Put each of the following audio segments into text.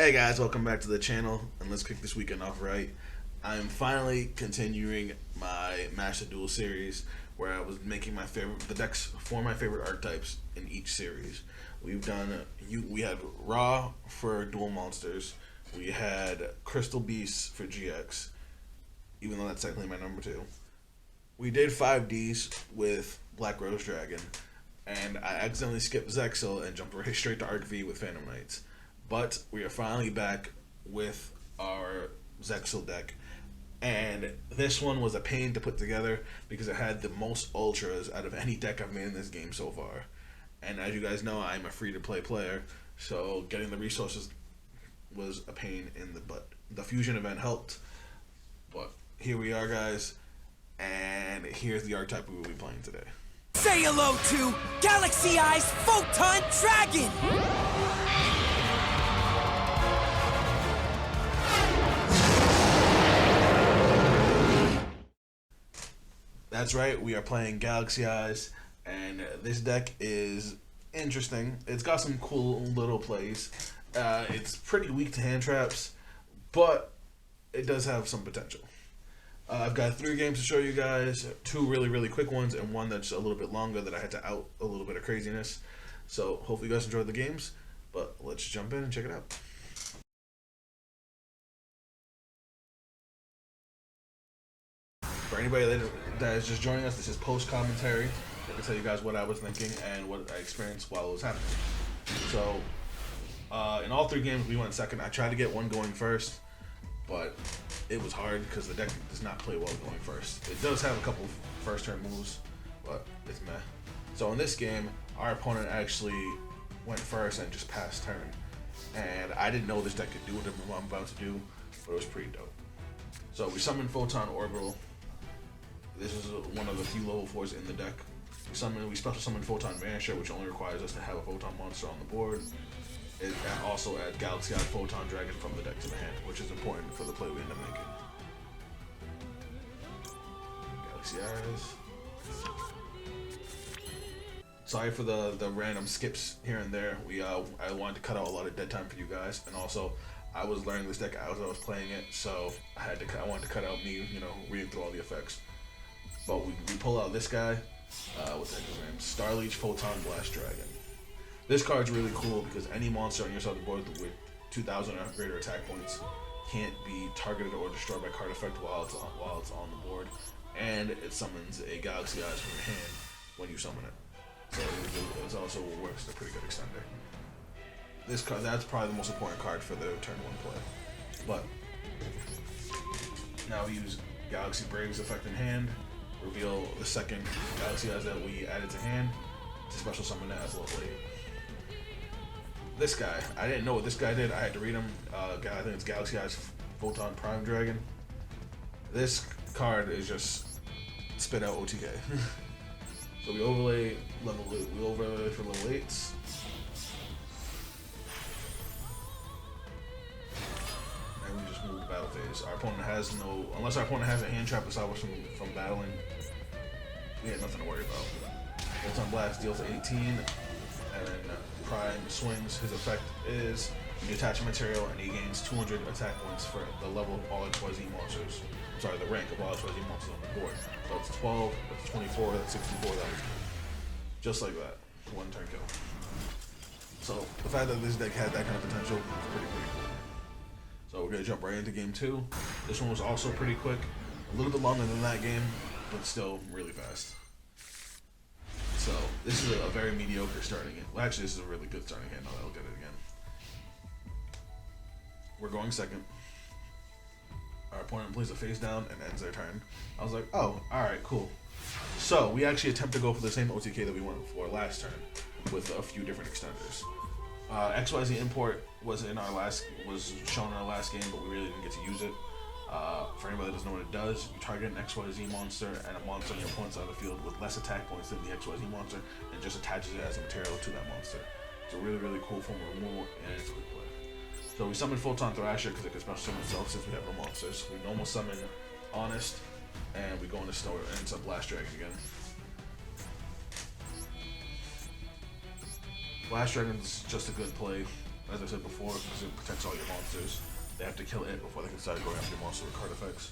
Hey guys, welcome back to the channel, and let's kick this weekend off right. I'm finally continuing my Master Duel series, where I was making the decks for my favorite archetypes in each series. We had Raw for Dual Monsters, we had Crystal Beasts for GX, even though that's technically my number 2. We did 5Ds with Black Rose Dragon, and I accidentally skipped Zexal and jumped right straight to Arc V with Phantom Knights. But we are finally back with our Zexal deck, and this one was a pain to put together because it had the most ultras out of any deck I've made in this game so far. And as you guys know, I'm a free-to-play player, so getting the resources was a pain in the butt. The fusion event helped, but here we are, guys, and here's the archetype we will be playing today. Say hello to Galaxy Eyes Photon Dragon! That's right, we are playing Galaxy Eyes, and this deck is interesting. It's got some cool little plays. It's pretty weak to hand traps, but it does have some potential. I've got 3 games to show you guys, 2 really quick ones, and 1 that's a little bit longer that I had to out a little bit of craziness. So hopefully you guys enjoyed the games, but let's jump in and check it out. For anybody that is just joining us, this is post-commentary. I can tell you guys what I was thinking and what I experienced while it was happening. So, in all 3 games, we went second. I tried to get one going first, but it was hard because the deck does not play well going first. It does have a couple first-turn moves, but it's meh. So in this game, our opponent actually went first and just passed turn. And I didn't know this deck could do what I'm about to do, but it was pretty dope. So we summoned Photon Orbital. This is one of the few level 4s in the deck. We special summon Photon Vanisher, which only requires us to have a Photon monster on the board. It also adds Galaxy Eye Photon Dragon from the deck to the hand, which is important for the play we end up making. Galaxy Eyes. Sorry for the random skips here and there. I wanted to cut out a lot of dead time for you guys, and also I was learning this deck as I was playing it, so I wanted to cut out me, reading through all the effects. But we pull out this guy, what's that his name? Starleech Photon Blast Dragon. This card's really cool because any monster on your side of the board with 2,000 or greater attack points can't be targeted or destroyed by card effect while it's on the board, and it summons a Galaxy Eyes from your hand when you summon it. So it also works as a pretty good extender. This card, that's probably the most important card for the turn 1 play. But now we use Galaxy Brave's effect in hand. Reveal the second Galaxy Eyes that we added to hand to special summon that as a level 8. This guy, I didn't know what this guy did. I had to read him. I think it's Galaxy Eyes Photon Prime Dragon. This card is just spit out OTK. So we overlay for level 8s. And we just move to battle phase. Our opponent has unless our opponent has a hand trap to stop us from battling, we had nothing to worry about. Photon Blast deals 18, and then Prime swings. His effect is you attach a material and he gains 200 attack points for the level of all XYZ monsters. I'm sorry, the rank of all XYZ monsters on the board. So it's 12, that's 24, that's 64, that was just like that. 1 turn kill. So the fact that this deck had that kind of potential is pretty cool. So we're gonna jump right into game 2. This one was also pretty quick, a little bit longer than that game, but still really fast. So this is a very mediocre starting hand. Well, actually, this is a really good starting hand. Now that I'll get it again. We're going second. Our opponent plays a face down and ends their turn. I was like, oh, all right, cool. So we actually attempt to go for the same OTK that we went for last turn, with a few different extenders. XYZ import was shown in our last game, but we really didn't get to use it. For anybody that doesn't know what it does, you target an XYZ monster and a monster on your opponent's side of the field with less attack points than the XYZ monster, and just attaches it as a material to that monster. It's a really cool form of removal, and it's a quick play. So we summon Photon Thrasher because it can special summon itself since we have no monsters. We normal summon Honest, and we go into Snow and it's a Blast Dragon again. Blast Dragon's just a good play. as I said before, because it protects all your monsters. They have to kill it before they can start going after your monster with card effects.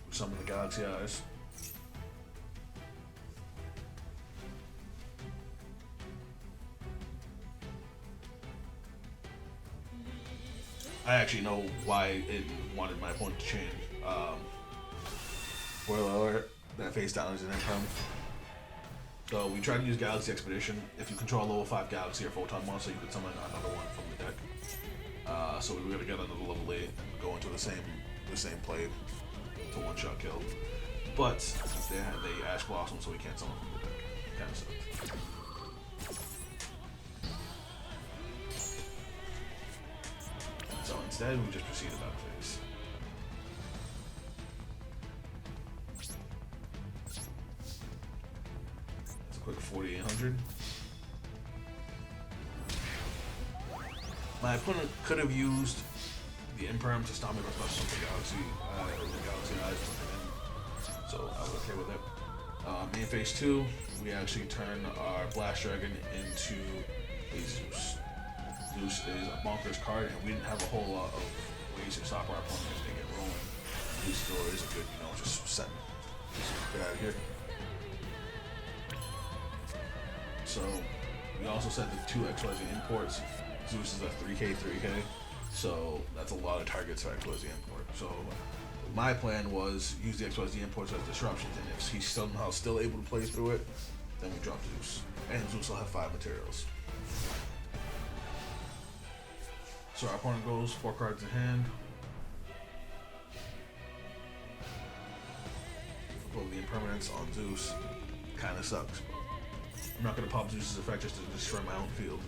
We summon the Galaxy Eyes. I actually know why it wanted my opponent to change. Spoiler alert, that face down is an imperm. So we tried to use Galaxy Expedition. If you control a level 5 Galaxy or Photon monster, you could summon another one from the deck. So we were gonna get another level 8 and go into the same play to one-shot kill. But they Ash Blossom, so we can't summon from the deck. Kinda sucks. So instead, we just proceed about face. That's a quick 4,800. My opponent could have used the Imperm to stop me with the Galaxy Eyes, so I was okay with it. Main phase 2, we actually turn our Blast Dragon into a Zeus. Zeus is a bonkers card, and we didn't have a whole lot of ways to stop our opponent if they get rolling. Zeus still is a good, just send. Get out of here. So, we also said the 2 XYZ imports. Zeus is a 3K, 3K, so that's a lot of targets for XYZ import. So, my plan was use the XYZ imports as disruptions, and if he's somehow still able to play through it, then we drop Zeus. And Zeus will have 5 materials. So our opponent goes 4 cards in hand. Well, the impermanence on Zeus kind of sucks. I'm not going to pop Zeus's effect just to destroy my own field.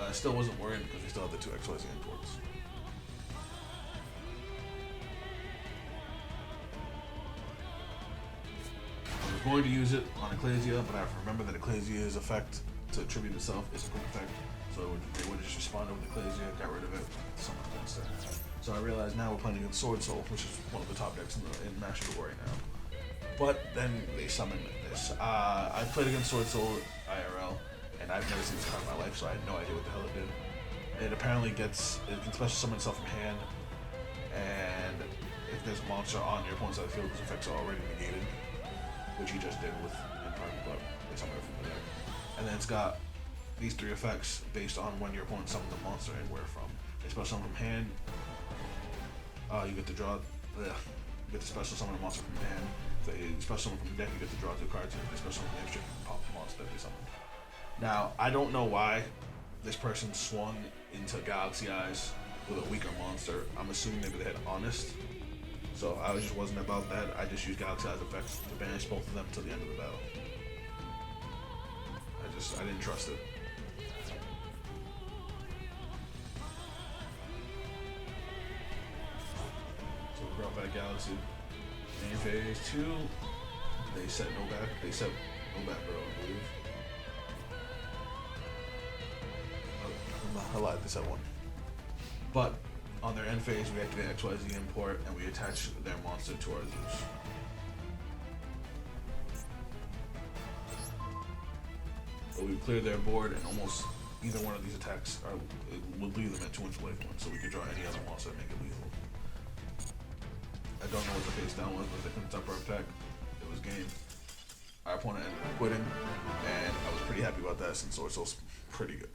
I still wasn't worried because we still have the 2 XYZ imports. I was going to use it on Ecclesia, but I remember that Ecclesia's effect to attribute itself is a quick effect, so they would just respond with Ecclesia, got rid of it, summon the monster. So I realized now we're playing against Sword Soul, which is one of the top decks in Master Duel right now. But then they summoned this. I played against Sword Soul IRL, and I've never seen this card in my life, so I had no idea what the hell it did. It apparently it can special summon itself from hand, and if there's a monster on your opponent's side of the field, those effects are already negated, which he just did with Imperm, but they summoned it from the deck. And then it's got these 3 effects based on when your opponent summons the monster and where from. They special summon from hand. You get to draw. You get to special summon a monster from hand. If they special summon from the deck, you get to draw 2 cards. And if they special summon from the extra, you can pop the monster that they summoned. Now, I don't know why this person swung into Galaxy Eyes with a weaker monster. I'm assuming maybe they had Honest. So I just wasn't about that. I just used Galaxy Eyes effects to banish both of them till the end of the battle. I didn't trust it. So we brought back Galaxy. Main phase 2, they set no back. They set no back row, I believe. Oh, I lied, they set 1. But on their end phase, we activate XYZ import and we attach their monster to our Zeus. So we clear their board, and almost either one of these attacks will leave them at 2-inch life points, so we can draw any other monster and make it lethal. I don't know what the face down was, but they couldn't stop our attack. It was game. Our opponent ended up quitting, and I was pretty happy about that since Sword Soul's pretty good.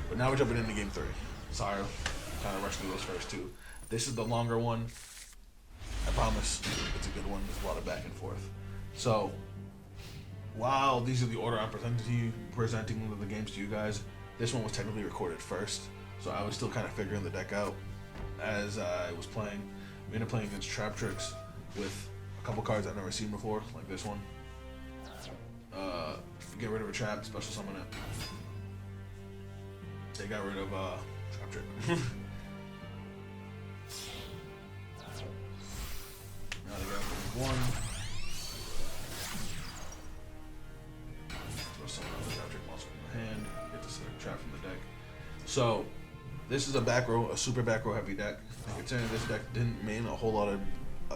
But now we're jumping into game 3. Sorry, kind of rushed through those first 2. This is the longer one. I promise it's a good one. There's a lot of back and forth. So, while these are the order I'm presenting the games to you guys, this one was technically recorded first, so I was still kind of figuring the deck out as I was playing. We ended up playing against Trap Tricks with a couple cards I've never seen before, like this one. Get rid of a trap, special summon it. They got rid of Trap Trick. Now they got rid of 1. Hand, get to select trap from the deck. So this is a super back row heavy deck. And considering this deck didn't mean a whole lot of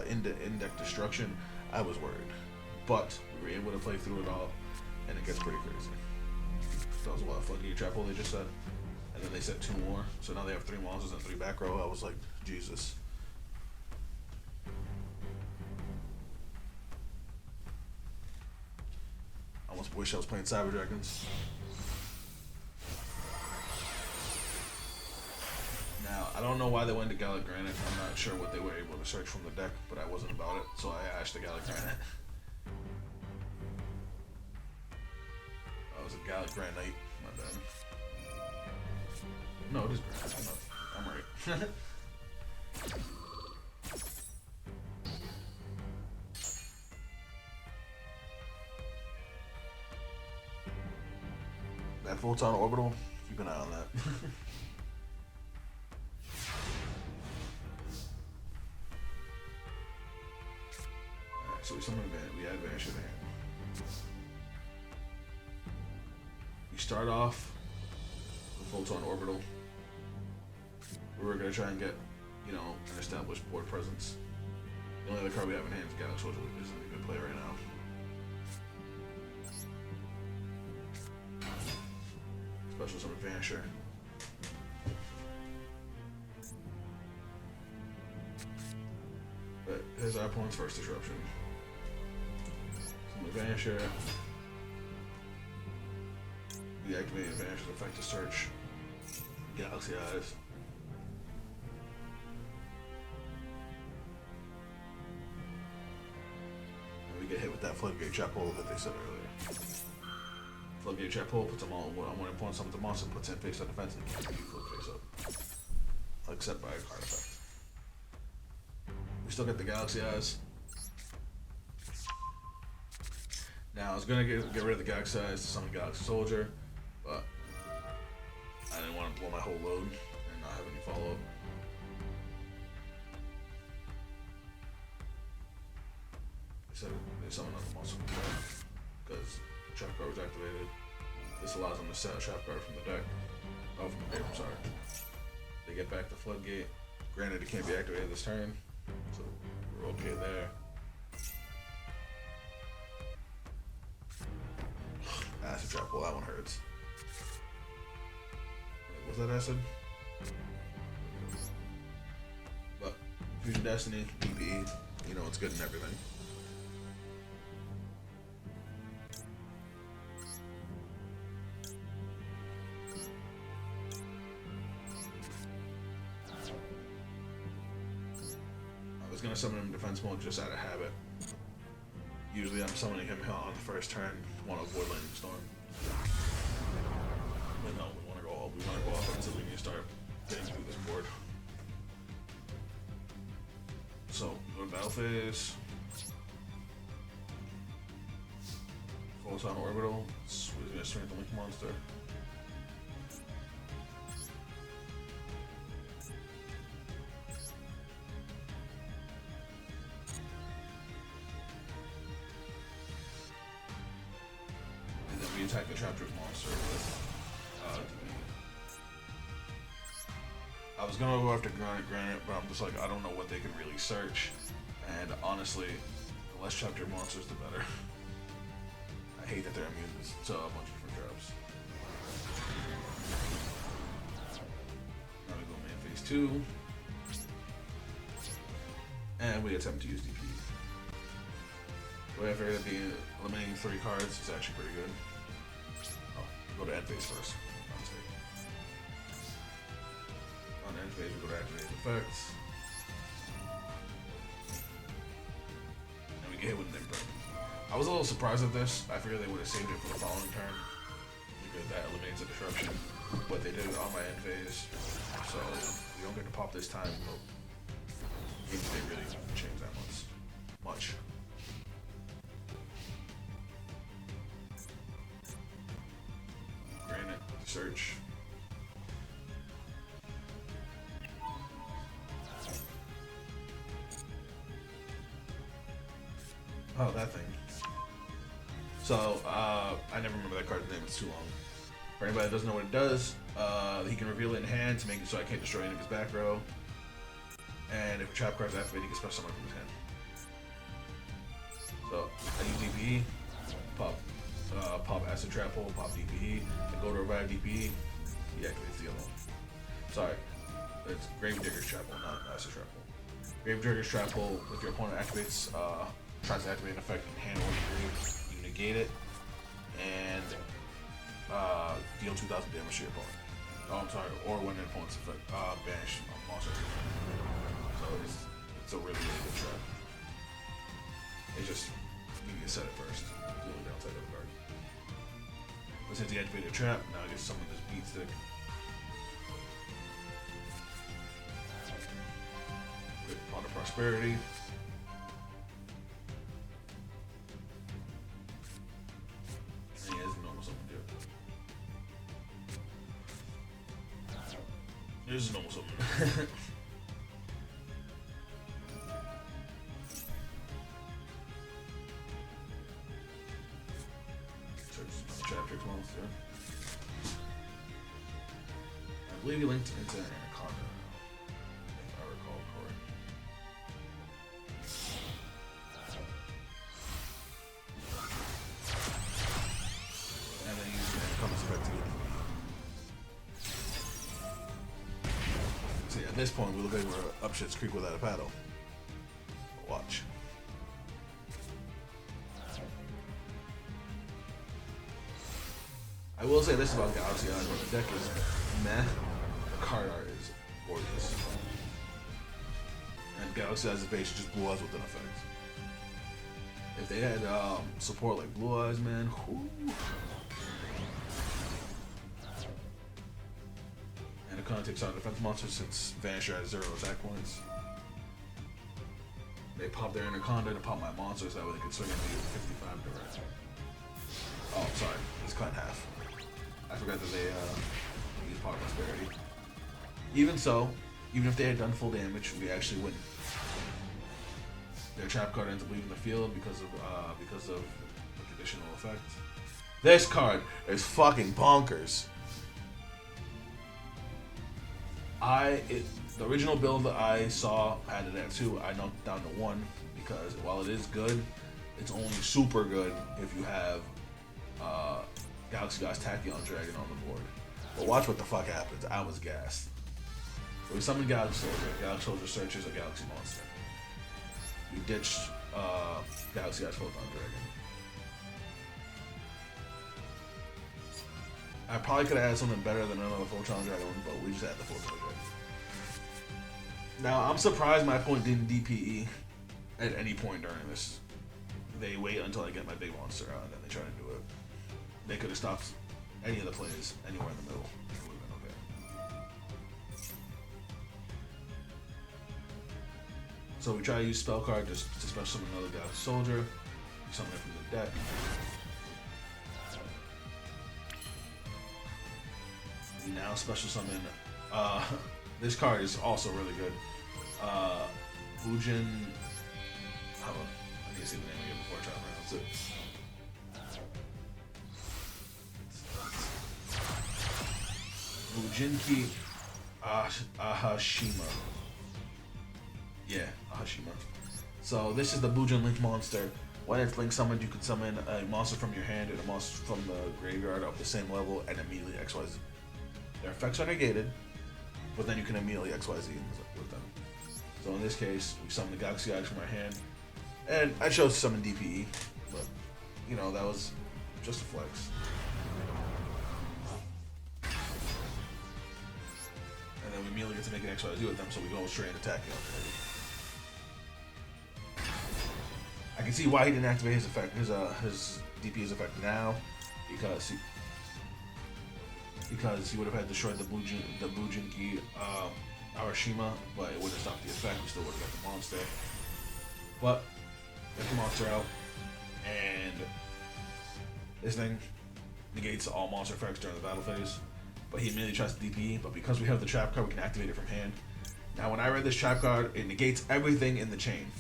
in-deck destruction, I was worried. But we were able to play through it all, and it gets pretty crazy. That was what, Floodgate Trap Hole they just said. And then they said 2 more. So now they have 3 monsters and 3 back row. I was like, Jesus. I almost wish I was playing Cyber Dragons. Now, I don't know why they went to Gallic Granite. I'm not sure what they were able to search from the deck, but I wasn't about it, so I asked the Gallic Granite. That was a Gallic Granite. My bad. No, it is Granite. I'm right. That Photon Orbital, keep an eye on that. Alright, so we summon we add Vanish in the hand. We start off with Photon Orbital. We were gonna try and get, you know, an established board presence. The only other card we have in hand is Galaxy Soldier, which isn't a good play right now. Special summon Vanisher. But here's our opponent's first disruption. Summon Vanisher. Deactivating Vanisher's effect to search Galaxy Eyes. And we get hit with that Floodgate Trap Hole that they said earlier. Floodgate Trap Hole puts them all on one opponent, summons the monster, puts it face on defense, and can't be flipped face up. Except by a card effect. We still get the Galaxy Eyes. Now I was gonna get rid of the Galaxy Eyes to summon Galaxy Soldier, but I didn't want to blow my whole load and not have any follow up. They summoned another monster from the deck because the trap card was activated. This allows them to set a trap card from the deck. Oh, from the grave, I'm sorry. They get back the Floodgate. Granted, it can't be activated this turn, so we're okay there. Acid Trap, well, that one hurts. Was that acid? But Fusion Destiny, DPE, you know, it's good in everything. I was gonna summon him in defense mode just out of habit. Usually I'm summoning him on the first turn, want to avoid Lightning Storm. But no, we want to go offensively and start getting through this board. So, go to battle phase. Photon Orbital. He's gonna strength the Link monster. Attack the Trap Drift monster with I was gonna go after Granite, but I'm just like, I don't know what they can really search. And honestly, the less Trap Drift monsters, the better. I hate that they're immune to a bunch of different traps. Now we go main phase 2. And we attempt to use DP. The way I figured that eliminating 3 cards is actually pretty good. Go to end phase first. On end phase, we go to activate effects. And we get hit with an imprint. I was a little surprised at this. I figured they would have saved it for the following turn because that eliminates a disruption. But they did it on my end phase. So we don't get to pop this time, but maybe they really didn't change that much. Search. Oh, that thing. So, I never remember that card's name, it's too long. For anybody that doesn't know what it does, he can reveal it in hand to make it so I can't destroy any of his back row. And if a trap card is activated, he can special summon from his hand. So, I use DPE, pop Acid Trap Hole, pop DPE, and go to revive DPE, he activates the other one. Sorry, it's Gravedigger's Trap Hole, not Acid Trap Hole. Gravedigger's Trap Hole, if your opponent activates, tries to activate an effect in hand or grave, you negate it, and deal 2,000 damage to your opponent. Oh, I'm sorry, or when an opponent's effect, banish a monster. So it's a really, really good trap. It's just, you need to set it first. It's the only downside of the card. But since he activated a trap, now I get summon this beat stick. Good Pot of Prosperity. And he has normal summon too. There's a normal summon. Chapter 12, yeah. I believe he linked into Anaconda, if I recall correctly. And then he used Anaconda's effect to get the So yeah, at this point, we look like we're up shit's creek without a paddle. Watch. I will say this about Galaxy Eyes, when the deck is meh, the card art is gorgeous. And Galaxy Eyes' base is just Blue Eyes with an effect. If they had support like Blue Eyes, man, whoo. And it kind of takes out defense monsters since Vanisher has 0 attack points. They pop their Anaconda to pop my monsters, that way they can swing at me with 55 direct. Oh, sorry, it's cut in half. I forgot that they use Pot of Prosperity. Even so, even if they had done full damage, we actually win. Their trap card ends up leaving the field because of the conditional effect. This card is fucking bonkers. The original build that I saw had it at 2. I knocked it down to 1 because while it is good, it's only super good if you have Galaxy Eyes Tachyon Dragon on the board. But watch what the fuck happens. I was gassed. So we summoned Galaxy Soldier. Galaxy Soldier searches a Galaxy monster. We ditched Galaxy Eyes Photon Dragon. I probably could have had something better than another Photon Dragon, but we just had the Photon Dragon. Now, I'm surprised my opponent didn't DPE at any point during this. They wait until I get my big monster out, and then they try to do it. They could have stopped any of the plays anywhere in the middle. It would have been okay. So we try to use spell card just to special summon another Galaxy Soldier. We summon it from the deck. We now special summon. This card is also really good. Bujin. I need to see the name again before I try to pronounce it. Bujinki Ahashima. Yeah, Ahashima. So this is the Bujin Link monster. When it's Link summoned, you can summon a monster from your hand and a monster from the graveyard of the same level and immediately XYZ. Their effects are negated, but then you can immediately XYZ with them. So in this case, we summon the Galaxy Eyes from our hand, and I chose to summon DPE, but you know, that was just a flex. And then we immediately get to make an XYZ with them, so we go straight into attacking. I can see why he didn't activate his effect, his DPE's effect now, because he would have had destroyed the Bujinki Arashima, but it would have stopped the effect. We still would have got the monster. But get the monster out, and this thing negates all monster effects during the battle phase. But he immediately tries to DPE, but because we have the trap card, we can activate it from hand. Now when I read this trap card, it negates everything in the chain.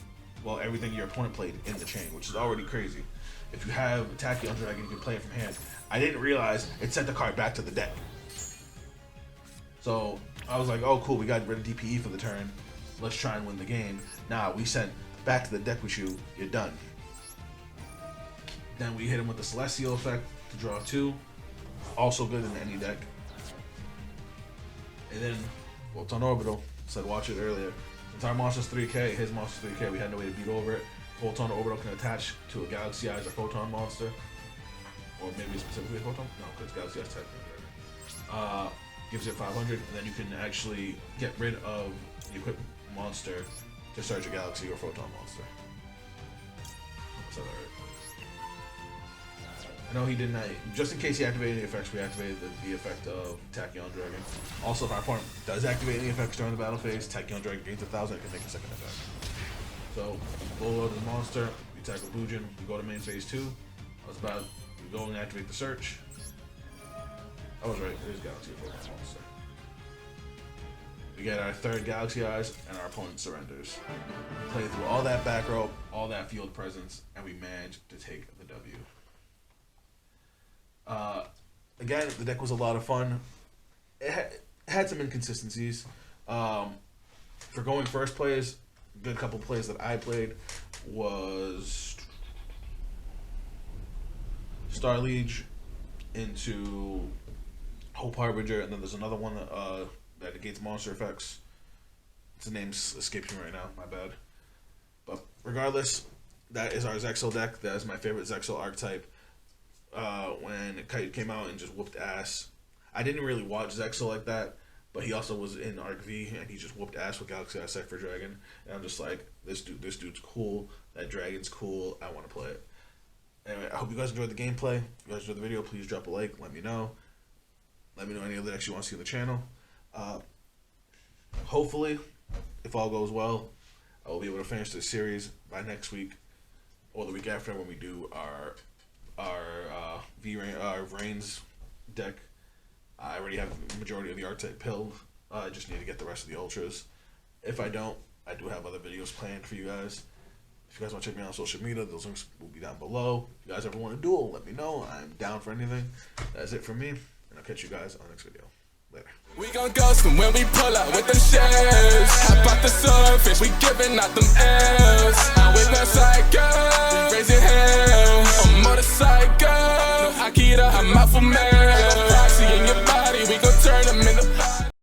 Well, everything your opponent played in the chain, which is already crazy. If you have Tachyon Dragon, you can play it from hand. I didn't realize it sent the card back to the deck. So I was like, oh cool, we got rid of DPE for the turn. Let's try and win the game. Nah, we sent back to the deck with you. You're done. Then we hit him with the Celestial effect to draw 2. Also good in any deck. And then Photon Orbital. Said watch it earlier. Since our monster's 3K, his monster's 3K, we had no way to beat over it. Photon Orbital can attach to a Galaxy Eyes or Photon monster. Or maybe specifically a Photon? No, because Galaxy Eyes type. Gives it 500, and then you can actually get rid of the equipped monster to search a Galaxy or Photon monster. So I know he didn't. Just in case he activated any effects, we activated the effect of Tachyon Dragon. Also, if our opponent does activate any effects during the battle phase, Tachyon Dragon gains 1,000 and can make a second effect. So, full load the monster, we tackle Bujin, we go to main phase 2. I was about to go and activate the search. I was right, it is Galaxy or Photon monster. We get our 3rd Galaxy Eyes, and our opponent surrenders. We play through all that back row, all that field presence, and we manage to take the W. Again, the deck was a lot of fun. It had some inconsistencies. For going first plays, a good couple plays that I played was Star Liege into Hope Harbinger, and then there's another one that negates monster effects. The name escapes me right now, my bad. But regardless, that is our Zexal deck. That is my favorite Zexal archetype. When it came out and just whooped ass. I didn't really watch Zexal like that, but he also was in Arc V and he just whooped ass with Galaxy Eyesight for Dragon. And I'm just like, this dude's cool. That dragon's cool. I want to play it. Anyway, I hope you guys enjoyed the gameplay. If you guys enjoyed the video, please drop a like. Let me know. Let me know any other decks you want to see on the channel. Hopefully, if all goes well, I will be able to finish this series by next week or the week after when we do our Vrains deck. I already have the majority of the archetype pilled. I just need to get the rest of the ultras. If I don't, I do have other videos planned for you guys. If you guys want to check me out on social media, those links will be down below. If you guys ever want to duel, let me know. I'm down for anything. That's it from me, and I'll catch you guys on the next video. Later. We gon' ghost them when we pull up with them shells. Hop out the surface, we giving out them L's. I'm with that psycho, we raising hell. I'm motorcycle, no Akira, I'm out for man.